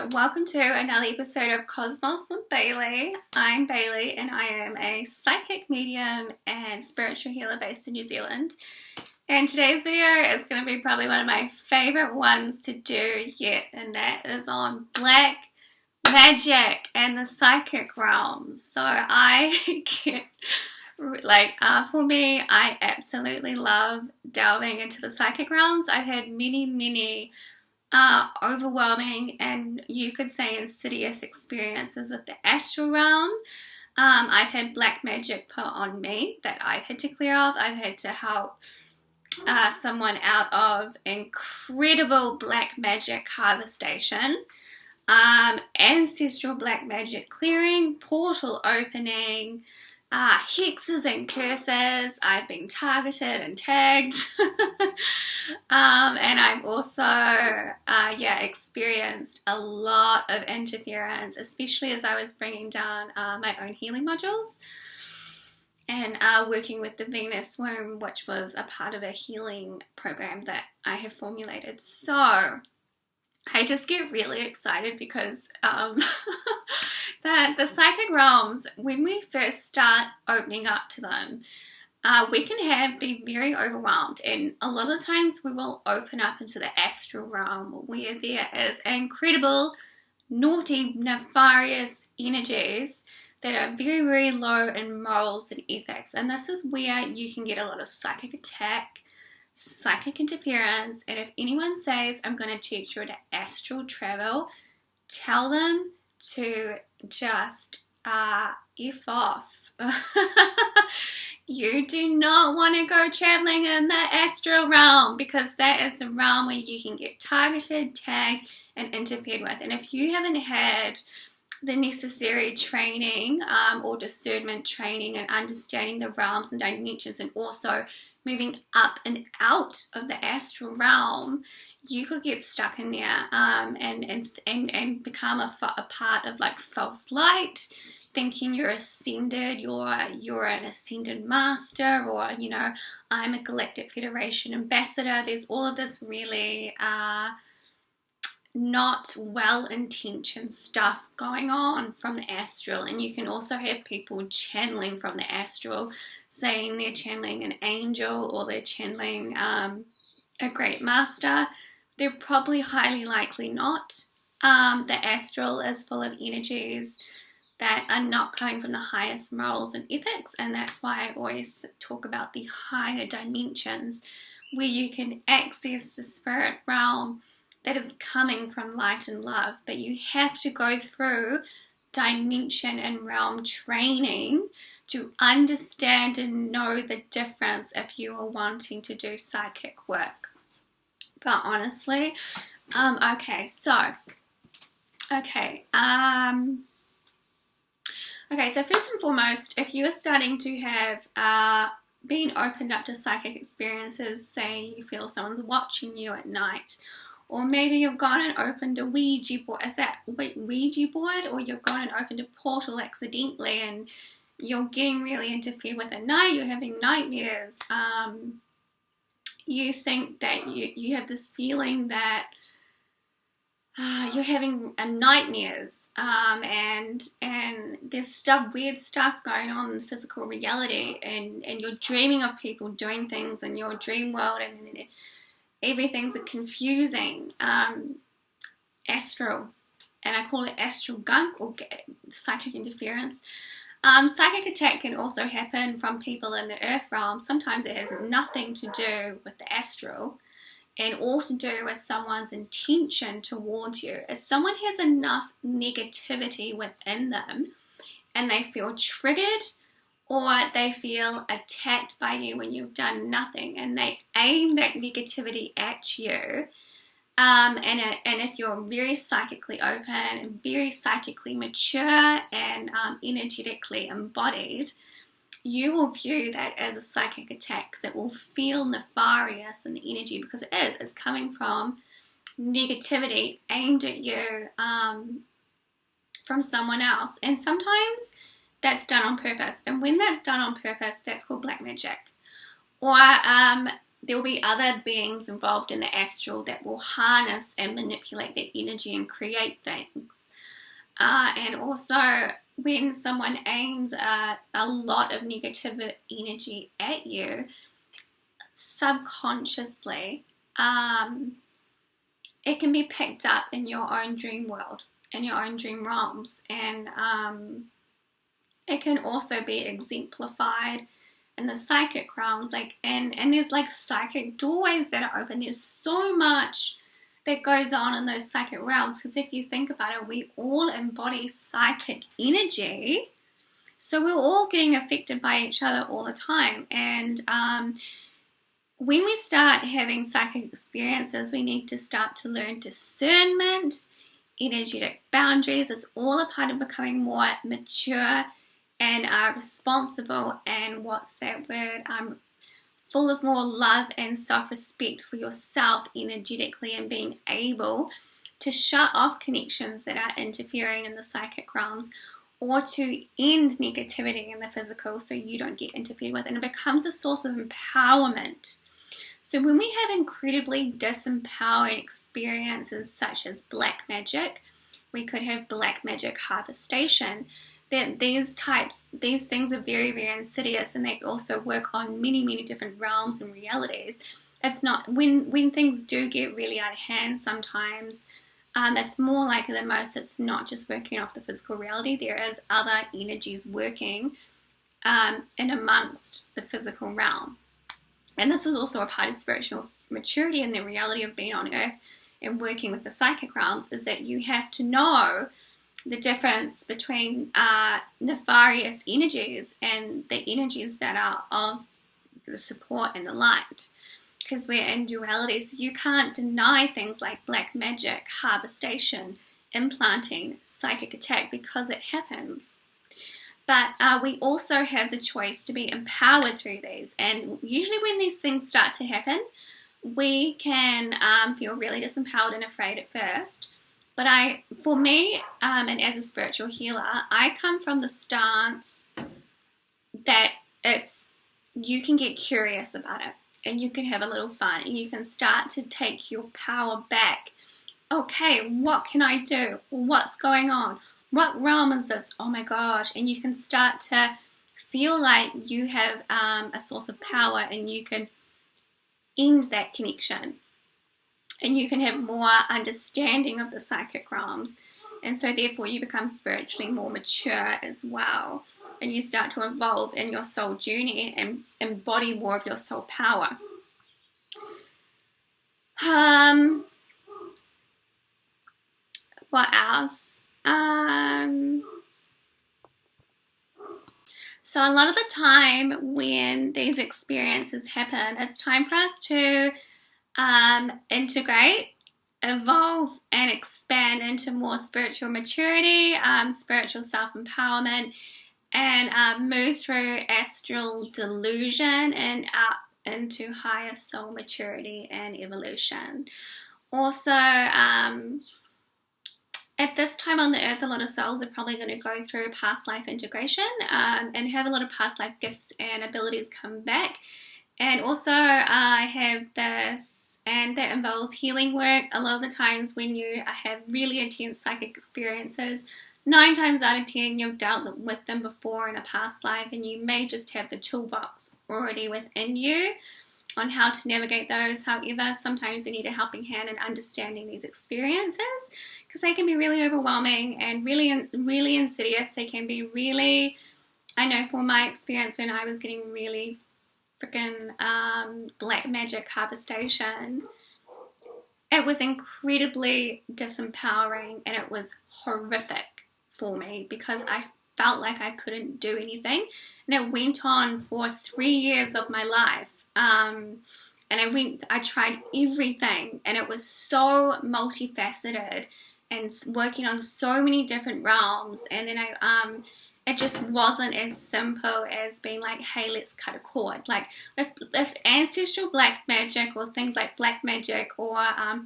and welcome to another episode of Cosmos with Bailey. I'm Bailey and I am a psychic medium and spiritual healer based in New Zealand. And today's video is going to be probably one of my favorite ones to do yet, and that is on black magic and the psychic realms. So I get for me, I absolutely love delving into the psychic realms. I've had many overwhelming and you could say insidious experiences with the astral realm. I've had black magic put on me that I've had to clear off. I've had to help someone out of incredible black magic harvestation, ancestral black magic clearing, portal opening, hexes and curses. I've been targeted and tagged. And I've also experienced a lot of interference, especially as I was bringing down my own healing modules and working with the Venus womb, which was a part of a healing program that I have formulated. So I just get really excited because the psychic realms, when we first start opening up to them, we can be very overwhelmed, and a lot of times we will open up into the astral realm where there is incredible, naughty, nefarious energies that are very low in morals and ethics, and this is where you can get a lot of psychic attack, psychic interference. And if anyone says, I'm going to teach you to astral travel, tell them to just F off. You do not want to go traveling in the astral realm, because that is the realm where you can get targeted, tagged, and interfered with. And if you haven't had the necessary training or discernment training and understanding the realms and dimensions, and also moving up and out of the astral realm, you could get stuck in there and become a part of like false light, thinking you're ascended, you're an ascended master, or I'm a Galactic Federation ambassador. There's all of this really not well-intentioned stuff going on from the astral. And you can also have people channeling from the astral, saying they're channeling an angel or they're channeling a great master. They're probably highly likely not. The astral is full of energies that are not coming from the highest morals and ethics, and that's why I always talk about the higher dimensions where you can access the spirit realm that is coming from light and love. But you have to go through dimension and realm training to understand and know the difference if you are wanting to do psychic work. But honestly, okay, so first and foremost, if you are starting to have been opened up to psychic experiences, say you feel someone's watching you at night, or maybe you've gone and opened a Ouija board. Is that Ouija board? Or you've gone and opened a portal accidentally and you're getting really interfered with at night, you're having nightmares. You think that you have this feeling that you're having nightmares, and there's weird stuff going on in the physical reality, and you're dreaming of people doing things in your dream world, and everything's confusing. Astral, and I call it astral gunk or psychic interference. Psychic attack can also happen from people in the earth realm. Sometimes it has nothing to do with the astral and all to do with someone's intention towards you. If someone has enough negativity within them and they feel triggered, or they feel attacked by you when you've done nothing, and they aim that negativity at you, and if you're very psychically open and very psychically mature and energetically embodied, you will view that as a psychic attack, because it will feel nefarious in the energy, because it's coming from negativity aimed at you from someone else. And sometimes that's done on purpose, and when that's done on purpose, that's called black magic. Or there will be other beings involved in the astral that will harness and manipulate that energy and create things. And also, when someone aims a lot of negative energy at you, subconsciously, it can be picked up in your own dream world, in your own dream realms, and it can also be exemplified in the psychic realms, like, and there's like psychic doorways that are open. There's so much that goes on in those psychic realms, because if you think about it, we all embody psychic energy, so we're all getting affected by each other all the time. And when we start having psychic experiences, we need to start to learn discernment, energetic boundaries. It's all a part of becoming more mature and responsible, and what's that word, full of more love and self-respect for yourself energetically, and being able to shut off connections that are interfering in the psychic realms, or to end negativity in the physical so you don't get interfered with, and it becomes a source of empowerment. So when we have incredibly disempowering experiences such as black magic, we could have black magic harvestation. That these things are very, very insidious, and they also work on many, many different realms and realities. It's not, when things do get really out of hand sometimes, it's more likely than most, it's not just working off the physical reality. There is other energies working in amongst the physical realm. And this is also a part of spiritual maturity and the reality of being on earth and working with the psychic realms, is that you have to know the difference between nefarious energies and the energies that are of the support and the light, because we're in duality. So you can't deny things like black magic, harvestation, implanting, psychic attack, because it happens. But we also have the choice to be empowered through these, and usually when these things start to happen, we can feel really disempowered and afraid at first. But for me, and as a spiritual healer, I come from the stance that you can get curious about it, and you can have a little fun, and you can start to take your power back. Okay, what can I do? What's going on? What realm is this? Oh my gosh. And you can start to feel like you have a source of power, and you can end that connection. And you can have more understanding of the psychic realms. And so therefore you become spiritually more mature as well. And you start to evolve in your soul journey and embody more of your soul power. What else? So a lot of the time when these experiences happen, it's time for us to integrate, evolve, and expand into more spiritual maturity, spiritual self-empowerment, and move through astral delusion and out into higher soul maturity and evolution. Also, at this time on the earth, a lot of souls are probably going to go through past life integration and have a lot of past life gifts and abilities come back. And also I have this, and that involves healing work. A lot of the times when you have really intense psychic experiences, 9 times out of 10 you've dealt with them before in a past life, and you may just have the toolbox already within you on how to navigate those. However, sometimes you need a helping hand in understanding these experiences, because they can be really overwhelming and really insidious. They can be really, I know for my experience when I was getting really freaking black magic harvestation, it was incredibly disempowering, and it was horrific for me because I felt like I couldn't do anything, and it went on for 3 years of my life. And I tried everything, and it was so multifaceted and working on so many different realms, and then it just wasn't as simple as being like, hey, let's cut a cord. Like if ancestral black magic or things like black magic or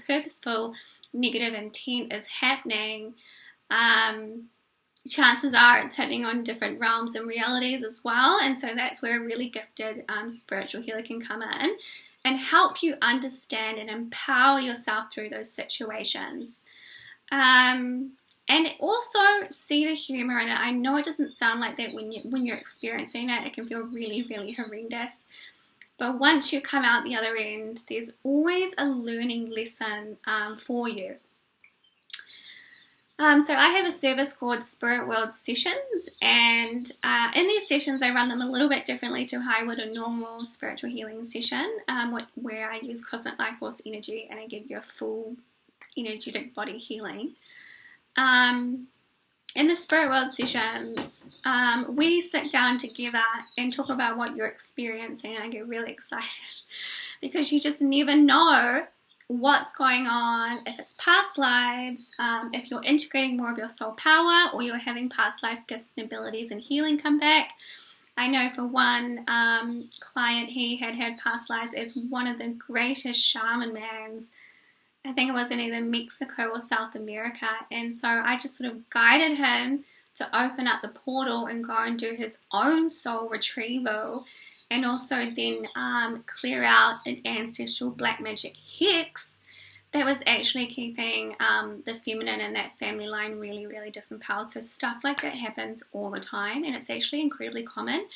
purposeful negative intent is happening, chances are it's happening on different realms and realities as well. And so that's where a really gifted spiritual healer can come in and help you understand and empower yourself through those situations. And also see the humor in it. I know it doesn't sound like that when you're experiencing it. It can feel really, really horrendous. But once you come out the other end, there's always a learning lesson for you. So I have a service called Spirit World Sessions, and in these sessions I run them a little bit differently to how I would a normal spiritual healing session, where I use cosmic life force energy and I give you a full energetic body healing. In the Spirit World Sessions, we sit down together and talk about what you're experiencing, and I get really excited because you just never know what's going on, if it's past lives, if you're integrating more of your soul power, or you're having past life gifts and abilities and healing come back. I know for one client, he had past lives as one of the greatest shaman mans. I think it was in either Mexico or South America, and so I just sort of guided him to open up the portal and go and do his own soul retrieval, and also then clear out an ancestral black magic hex that was actually keeping the feminine in that family line really, really disempowered. So stuff like that happens all the time, and it's actually incredibly common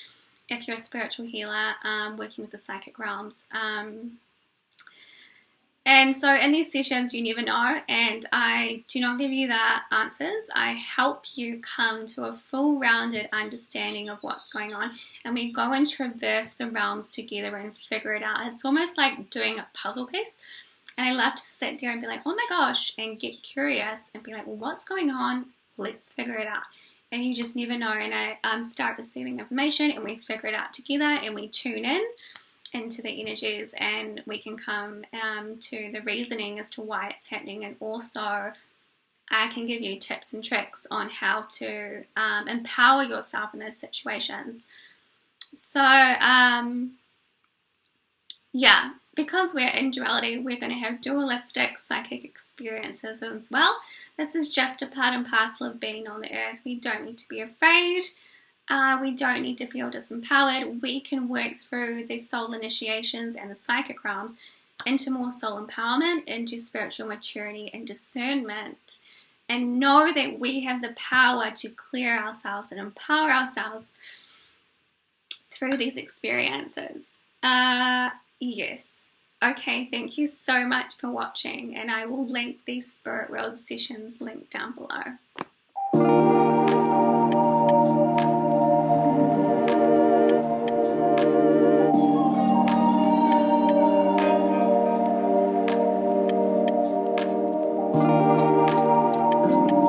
if you're a spiritual healer working with the psychic realms. And so in these sessions, you never know, and I do not give you the answers. I help you come to a full rounded understanding of what's going on, and we go and traverse the realms together and figure it out. It's almost like doing a puzzle piece, and I love to sit there and be like, oh my gosh, and get curious and be like, well, what's going on? Let's figure it out. And you just never know, and I start receiving information, and we figure it out together, and we tune in into the energies, and we can come to the reasoning as to why it's happening, and also I can give you tips and tricks on how to empower yourself in those situations. So yeah, because we're in duality, we're going to have dualistic psychic experiences as well. This is just a part and parcel of being on the earth. We don't need to be afraid. We don't need to feel disempowered. We can work through the soul initiations and the psychic realms into more soul empowerment, into spiritual maturity and discernment, and know that we have the power to clear ourselves and empower ourselves through these experiences. Yes. Okay, thank you so much for watching, and I will link these Spirit World Sessions link down below.